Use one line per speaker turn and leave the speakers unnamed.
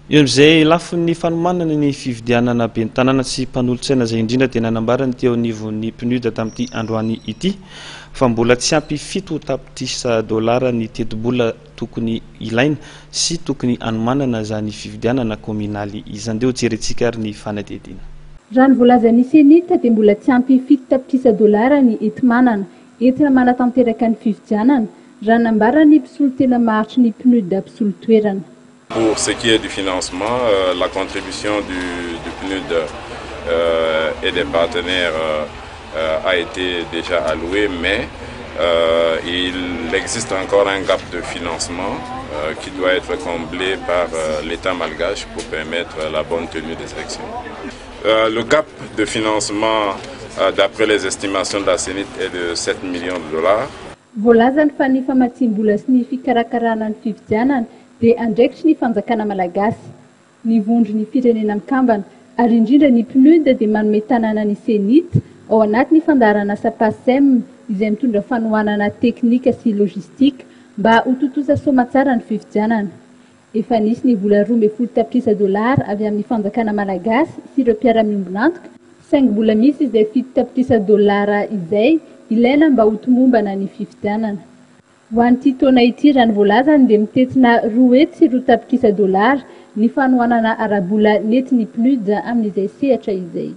eo am'izay lafin'ny fanomanana ny fividianana ben'ny tanàna sy mpanolotsaina izay indrindra dia nanambarany teo anivon'ny PNUD tamin'ity androany ity fa mbola tsy ampy 7 tapitrisa dolara ny teti-bola tokony ilaina sy tokony anomanana zany fividianana kominaly izandeo jerentsika ary ny fanadihadiana.
Raha ny voalazan'ny senita dia mbola tsy ampy 7 tapitrisa dolara ny enti-manana entina manatanteraka ny fividianana raha nambarany mpisolo tena maharitra ny PNUD mpisolo toerana.
Pour ce qui est du financement, la contribution du PNUD et des partenaires a été déjà allouée, mais il existe encore un gap de financement qui doit être comblé par l'État malgache pour permettre la bonne tenue des élections. Le gap de financement, d'après les estimations de la CENIT, est de 7 millions de dollars.
Voalazany fa ny famatsiam-bola sy ny fikarakarana ny fividianana dia andraikitry ny fanjakana malagasy, ny vondro ny firenena mikambana ary indrindra ny PNUD dia manome tanàna ny senit ao anatin'ny fandaharana SAPASEM izay mitondra fanohanana teknika sy logistika mba ho totoza soamatsara ny fividianana. Efa nisy ny vola 12 tapitrisa dolara avy amin'ny fanjakana malagasy sy ireo mpiara-miombonantoka, saingy mbola misy izay 7 tapitrisa dolara izay ilaina mba ho tomombana ny fividianana. Ho an'ity taona ity raha ny voalazany dia mitetina 2 sy 2 tapitrisa dolara ny fanohanana ara-bola nentin'ny PNUD amin'izay sehatra izay.